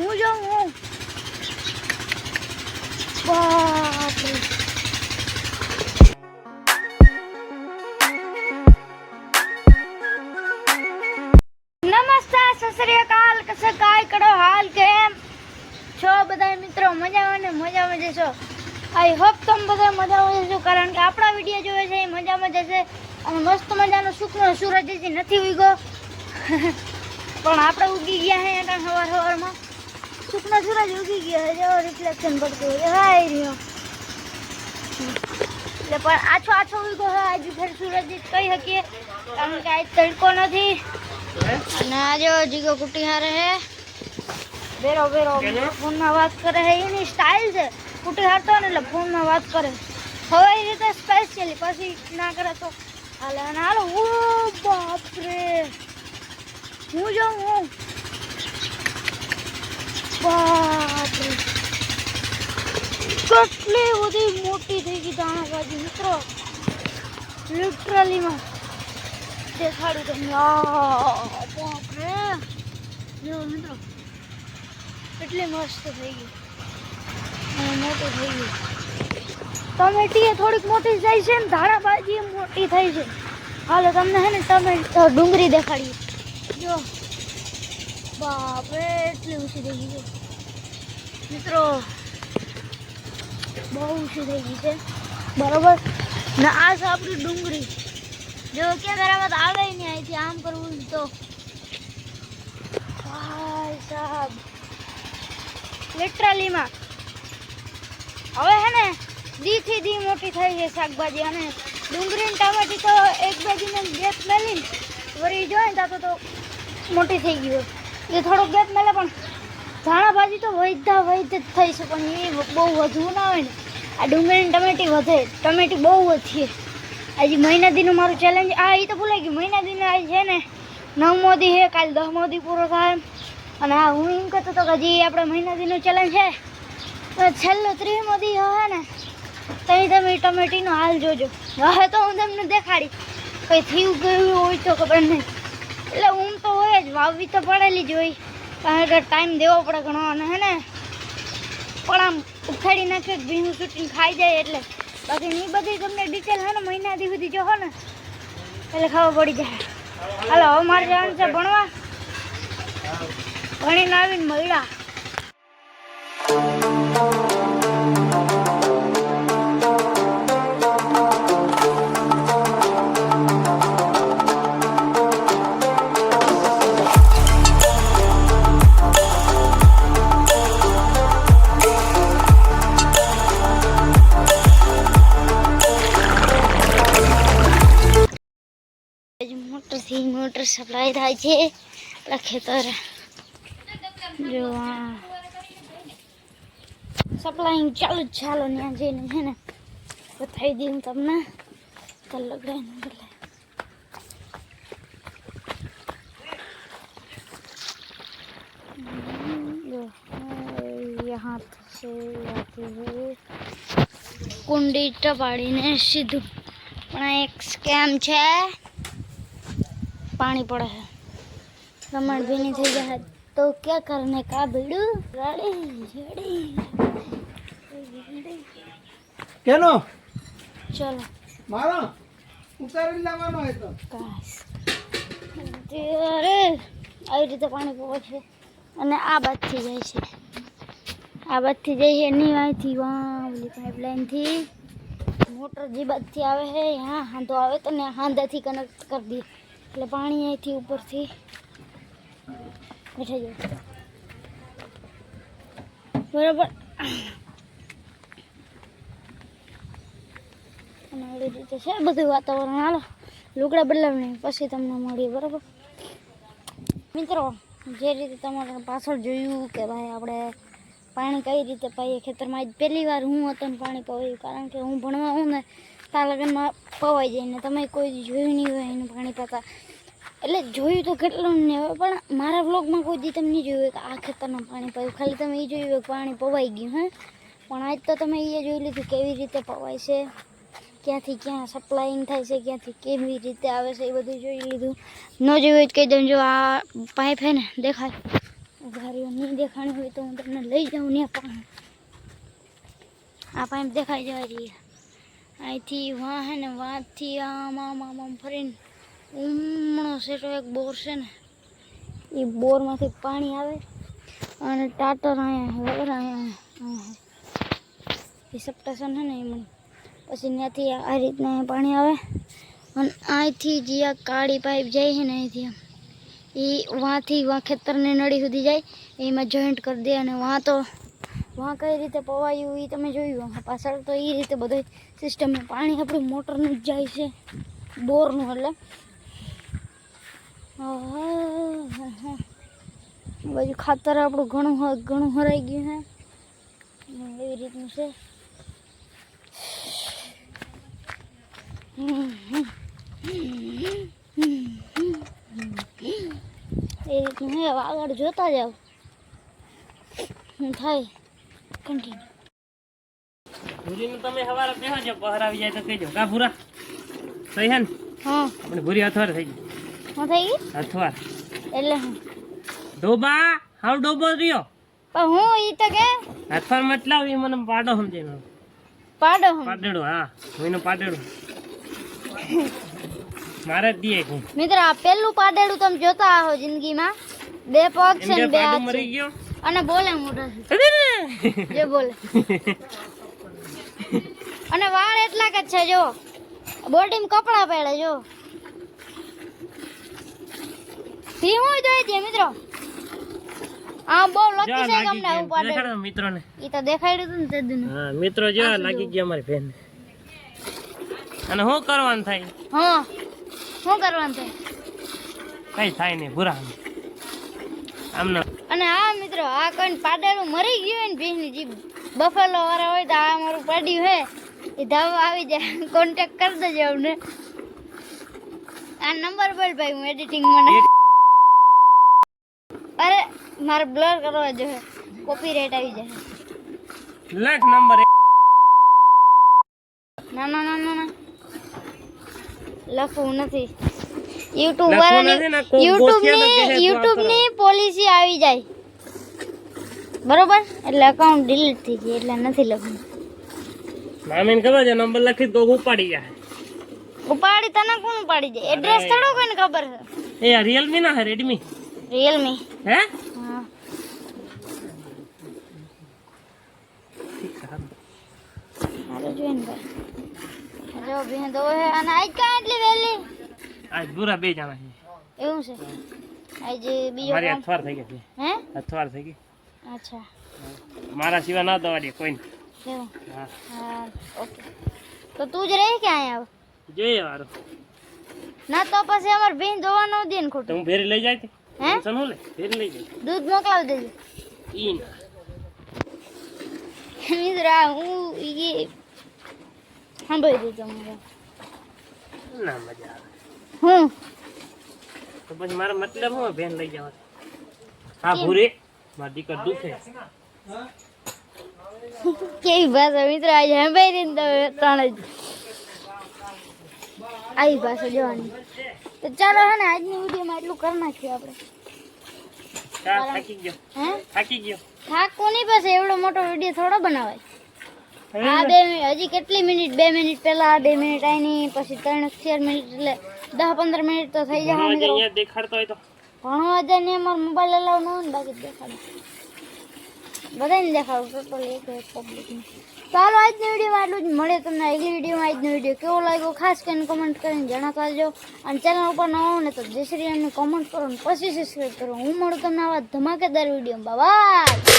હું જાઉં બાપ રે નમસ્તે સત શ્રી અકાલ કસે કાય કરો હાલ કેમ છો બધા મિત્રો મજામાં ને મજામાં જશો આઈ હોપ તમે બધા મજામાં જશો કારણ કે આપણા વિડિયો જોવે છે મજામાં જશે અને મસ્ત મજાનો સુખનો સૂરજ હજી નથી ઉગ્યો પણ આપણે ઉગી ગયા હે એટલે સવારમાં સુખનો સૂરજ ઉગી ગયો છે જો રિફ્લેક્શન પડતું હોય હાય રહ્યો એટલે પણ આછો ઉગ્યો છે આજે ફેર સૂરજ કહી શકીએ કારણ કે આજ તડકો નથી અને આજે જીગો કુટી હારે હે બેરો ફોનમાં વાત કરે હે એની સ્ટાઇલ છે કુટી હારતો ને એટલે ફોનમાં વાત કરે હવે એ રીતે સ્પેશિયલી પછી ના કરે તો હાલે અને હાલો ઓ બાપ રે હું જાઉં બાપ રે કેટલી બધી મોટી થઈ ગઈ દાણાભાજી મિત્રો લિટરલીમાં દેખાડું તમને બાપ રે જો મિત્રો કેટલી મસ્ત થઈ ગઈ અને મોટી થઈ ગઈ ટમેટી થોડીક મોટી થઈ છે ને ધાણાભાજી મોટી થઈ છે હાલો તમને હે ને ટમેટો ડુંગળી દેખાડીએ જો બાપ રે એટલી ઊંચી થઈ ગઈ છે મિત્રો બહુ ઊંચી થઈ ગઈ છે બરોબર ને આ છે આપણી ડુંગળી જો કે બરાબર આવે નહીં અહીંથી આમ કરવું તો ભાઈ સાહેબ લિટરલીમાં હવે હે ને દીથી દી મોટી થઈ છે શાકભાજી અને ડુંગળી ટામેટી તો એક બે દિન ગેપ મેલીને વળી જોઈએ ને તો મોટી થઈ ગઈ હોય એ થોડોક ગેપ મેલે પણ ધાણાભાજી તો વૈધ જ થઈ છે પણ એ બહુ વધવું ના હોય ને આ ડુંગળી ટમેટી વધે ટમેટી બહુ વધીએ આજે મહિના દીનું મારું ચેલેન્જ એ તો ભૂલાઈ ગયું મહિના દીનું આજ છે ને 9મો દી છે કાલે 10મો દી પૂરો થાય અને હા હું એમ કહેતો હતો કે હજી આપણે મહિના દીનું ચેલેન્જ છે તો છેલ્લો 30મો દી હે ને તમે ટમેટીનો હાલ જોજો હવે તો હું તમને દેખાડી કંઈ થયું ગયું હોય તો ખબર નહીં એટલે હું તો હોય જ વાવવી તો પડેલી જ હોય કારણ કે ટાઈમ દેવો પડે ઘણો અને હે ને પણ આમ ઉખાડી નાખે ભીનું શૂટીને ખાઈ જાય એટલે બાકી એ બધી તમને ડિટેલ હે ને મહિના દી સુધી જો હો ને એટલે ખબર પડી જાય હાલો હવે મારે જવાનું છે ભણવા ભણીને આવીને મળ્યા મોટર સપ્લાય થાય છે આપણા ખેતર જો સપ્લાઈંગ ચાલુ જ ચાલો ત્યાં જઈને છે ને બતાવી દઉં તમને यहाँ से कुंडी टपाड़ीने सीधું પણ આ એક સ્કેમ છે पानी पड़ा है कमर भी नहीं थी जाए तो क्या करने का बेड़ू केनो चलो मारो उतारी लावવાનો હે તો કાસ અરે આવી રીતે પાણી પહોંચે છે અને આ બાજથી જાય છે આ બાજથી જાય છે એની અહીંથી વાં ઓલી પાઇપલાઇનથી મોટર જે બાજથી આવે છે यहाँ હાંધો આવે તો ને હાંધાથી કનેક્ટ કરી દઈએ એટલે પાણી અહીંથી ઉપરથી બેઠા જાય બરાબર અને આવી રીતે છે બધું વાતાવરણ હાલો લુગડા બદલાવને પછી તમને મળીએ બરાબર મિત્રો જે રીતે તમારે પાછળ જોયું કે ભાઈ આપણે પાણી કઈ રીતે પાઈએ ખેતરમાં આજ પહેલી વાર હું હતો ને પાણી પાવ્યું કારણ કે હું ભણવા હું ને ત્યાં લગનમાં પવાઈ જાય ને તમે કોઈ જોયું નહીં હોય એનું પાણી પાતા એટલે જોયું તો કેટલું નહીં હોય પણ મારા વ્લોગમાં કોઈ દી તમે નહીં જોયું કે આ ખેતરમાં પાણી પાયું ખાલી તમે એ જોયું કે પાણી પવાઈ ગયું હે પણ આજ તો તમે એ જોઈ લીધું કેવી રીતે પવાય છે ક્યાંથી ક્યાં સપ્લાઈંગ થાય છે ક્યાંથી કેવી રીતે આવે છે એ બધું જોઈ લીધું ન જોયું હોય તો કહી દઉં જો આ પાઇપ હે ને દેખાય ઉઘારીઓ નહીં દેખાણી હોય તો હું તમને લઈ જાઉં ને પણ આ પાઇપ દેખાઈ જવા જઈએ અહીંથી વાં હે ને વાંથી આમ આમ આમ આમ ફરીને ઉમણો સેટો એક બોર છે ને એ બોરમાંથી પાણી આવે અને ટાટર અહીંયા વગર અહીંયા એ સપ્ટેશન છે ને એમાં પછી ત્યાંથી આ રીતના પાણી આવે અને અહીંથી જે આ કાળી પાઇપ જાય છે ને અહીંથી એ વાંથી વાં ખેતરની નળી સુધી જાય એમાં જોઈન્ટ કરી દે અને વાં તો વાં કઈ રીતે પવાયું એ તમે જોયું પાછળ તો એ રીતે બધું સિસ્ટમ પાણી આપણી મોટરનું જ જાય છે બોરનું એટલે બાજુ ખાતર આપણું ઘણું હરાઈ ગયું છે એવી રીતનું છે એ રીતનું હે આગળ જોતા જાવ થાય કન્ટિન્યુ ભૂરીનું તમે સવારે બેહો છો બહાર આવી જાય તો કહેજો કા ભૂરા સહી હે ને હા આપણે ભૂરી અથવાર થઈ ગઈ શું થઈ ગયું અથવાર એટલે હું ડોબા હાવ ડોબો રહ્યો પણ હું ઈ તો કે અથવાર મતલબ એ મને પાડો સમજાય પાડો હું પાડેડો હા હું એનો પાડેડો મારે જ દીએ હું મિત્ર આ પેલું પાડેડું તમે જોતા આવો જિંદગીમાં બે પગ છે ને બે પાડો હાથ મરી છે ગયો અને બોલે મોટો છે જે બોલે અને વાળ એટલા કે છે જો બોડીમાં કપડા પહેરે જો થી હું જોઈ છે મિત્રો આ બહુ લકી છે તમને આવું પાડે દેખાડો મિત્રોને ઈ તો દેખાડ્યું તું ને તે દિન હા મિત્રો જો લાગી ગયા અમારી બેન અને શું કરવાનું થાય હા શું કરવાનું છે કઈ થાય નહીં ભૂરા આમને અને આ મિત્રો આ કોઈ પાડેલું મરી ગયું હોય ને ભીંની જે બફેલો વાળા હોય તો આ મારું પાડ્યું હે એ ધાવા આવી જાય કોન્ટેક્ટ કરી દેજો અમને આ નંબર બોલ ભાઈ હું એડિટિંગ મને અરે મારે બ્લર કરવા જો કોપીરાઈટ આવી જાય લાખ નંબર ના ના ના ના ના લખવું નથી યુટ્યુબ વાળાની યુટ્યુબ ની પોલિસી આવી જાય બરોબર એટલે અકાઉન્ટ ડિલીટ થઈ જાય એટલે નથી લખવું મામીને ખબર છે નંબર લખી તો ઉપાડી જાય ઉપાડી તને કોણ ઉપાડી જાય એડ્રેસ થોડો કોઈને ખબર છે એ રિયલમી ના હે રેડમી રિયલમી હે હા હાલો જોઈન ભાઈ જો બેન દો હે અને આજ કા એટલી વેલી આજ પૂરા બે જણા છે એવું છે આજે બીજો મારી કામ અથવાર થઈ ગઈ છે હે અથવાર થઈ ગઈ અચ્છા મારા સિવાય ના દવા દે કોઈને એવું હા હા ઓકે તો તું જ રહી કે અહીંયા જોઈએ વારો ના તો પછી અમાર બેન દવા ન દે ને તો ખોટું હું ફેરી લઈ જાય હે ટેન્શન હું લે ફેરી લઈ જાય દૂધ મોકલાવી દેજો ઈ ના મિત્રા હું ઈ સાંભળી દીધું તમારે ના મજા આવે હું તો પછી મારા મતલબ હું બેન લઈ જવા હા ભૂરે મારી દીકર દુખે કેવી ભાષા મિત્ર આજે સાંભળી ને તમે ત્રણ જ આવી ભાષા જોવાની તો ચાલો હે ને આજની વિડીયોમાં એટલું કરી નાખ્યું આપણે ચા થાકી ગયો હે થાકી ગયો થાક કોની પાસે એવડો મોટો વિડીયો થોડો બનાવાય આ હજી કેટલી મિનિટ 2 મિનિટ પહેલા 2 મિનિટ આની પછી 3-4 મિનિટ એટલે 10-15 મિનિટ તો થઈ જાય મિત્રો અહીંયા દેખાડતો હોય તો ઘણો હજાર ને અમારો મોબાઈલ અલાવ ન હોય ને બાકી દેખાડો બધાને દેખાડું ટોટલ એક પબ્લિકને ચાલો આજની વિડીયોમાં આટલું જ મળે તમને આગલી વિડીયોમાં આજનો વિડીયો કેવો લાગ્યો ખાસ કરીને કમેન્ટ કરીને જણાવતા આવજો અને ચેનલ ઉપર ન આવો ને તો જય શ્રી રામને કમેન્ટ કરો ને પછી સબસ્ક્રાઈબ કરો હું મળું તમને આવા ધમાકેદાર વિડીયો બાય